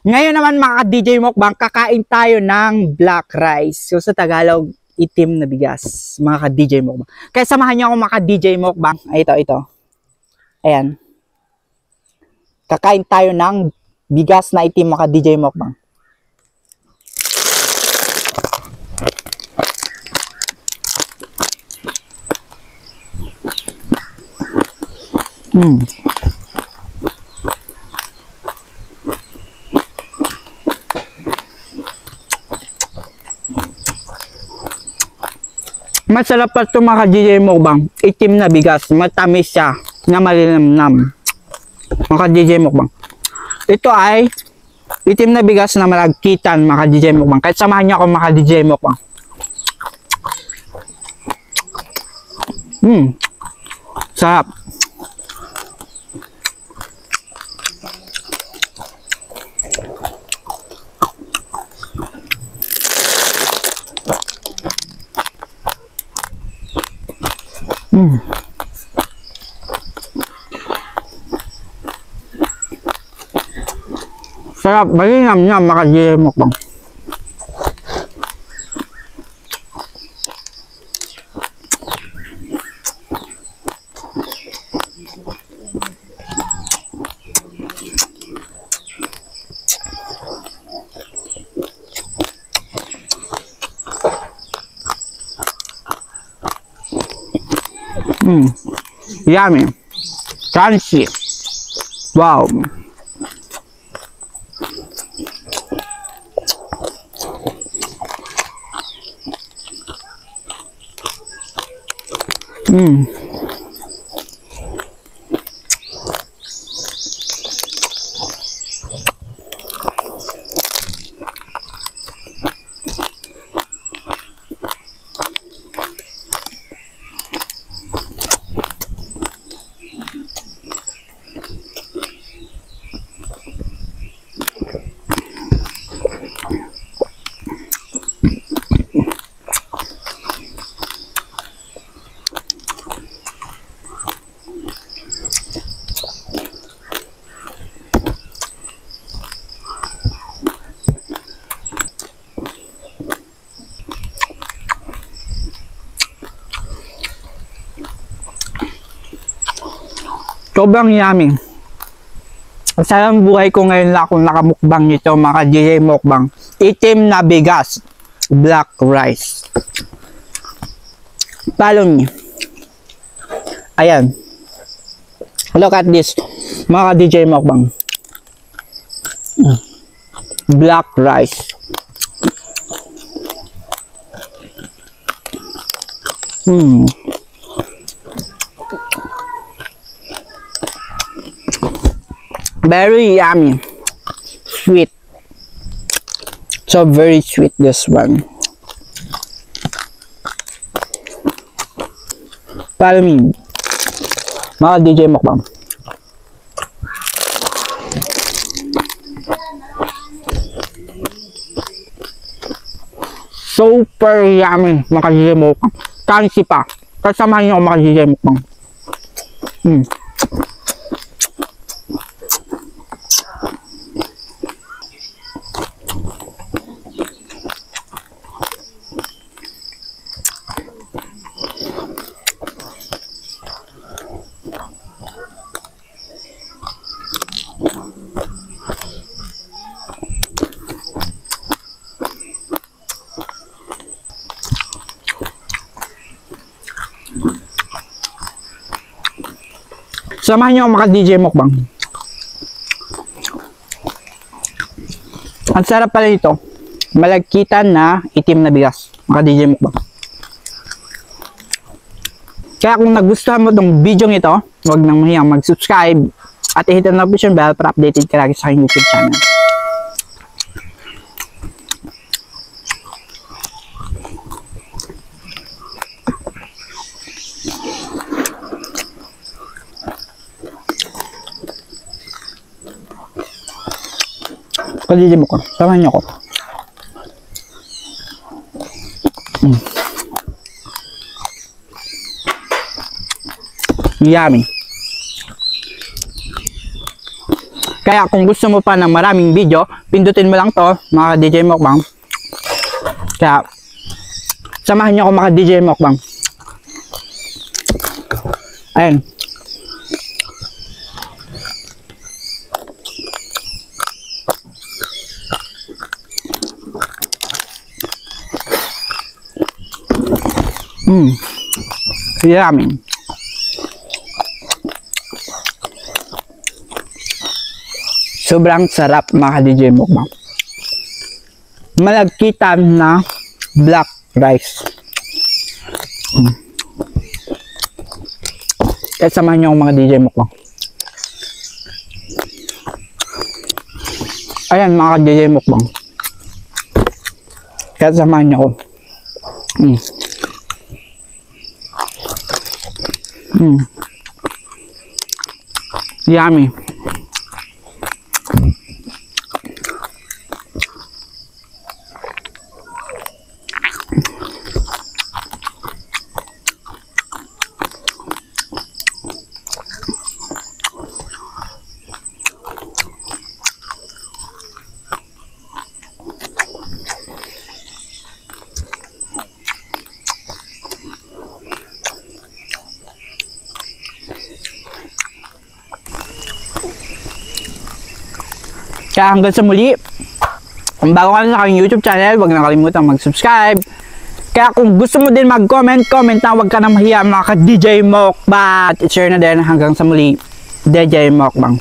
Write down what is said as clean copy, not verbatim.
Ngayon naman mga DJ Mukbang, kakain tayo ng black rice. So sa Tagalog, itim na bigas. Mga DJ Mukbang. Kaya samahan niyo ako mga DJ Mukbang. Ay, ito. Ayan. Kakain tayo ng bigas na itim mga DJ Mukbang. Masarap pa ito mga DJ Mukbang. Itim na bigas. Matamis siya na malinamnam. Mga DJ Mukbang. Ito ay itim na bigas na malagkitan mga DJ Mukbang. Kahit samahan niyo ako mga DJ Mukbang. Sarap. Sarap, malinam niya mga DJ Mukbang. Yummy. Crunchy. Wow. Sobrang yummy. Sarang buhay ko ngayon na akong nakamukbang nito mga DJ Mukbang. Itim na bigas. Black rice. Follow me. Ayan. Look at this. Mga DJ Mukbang. Black rice. Very yummy. Sweet. So very sweet this one. Follow me. Mga DJ Mukbang. Super yummy mga DJ Mukbang. Kansi pa. Kasamahan niyo mga DJ Mukbang. Samahan niyo mga DJ Mukbang. Ang sarap pala ito. Malagkitan na itim na bigas. Mga DJ Mukbang. Kaya kung nagustuhan mo itong video ito, huwag nang mahiyang mag-subscribe at i-hit ang notification bell para updated ka lagi sa aking YouTube channel. Kalili mo ko. Samahan niyo ako. Yummy. Kaya kung gusto mo pa ng maraming video, pindutin mo lang to, mga DJ Mukbang. Kaya, samahan niyo ako mga DJ Mukbang. Ayan. Yummy. Sobrang sarap mga DJ Mukbang. Malagkitan na black rice. Kaya samahan niyo mga DJ Mukbang. Ayan mga DJ Mukbang. Kaya samahan niyo ako. Yummy. Kaya hanggang sa muli, kung bago ka na sa aking YouTube channel, huwag na kalimutang mag-subscribe. Kaya kung gusto mo din mag-comment na huwag ka na mahiya mga ka-DJ Mukbang. At i-share na din hanggang sa muli, DJ Mukbang.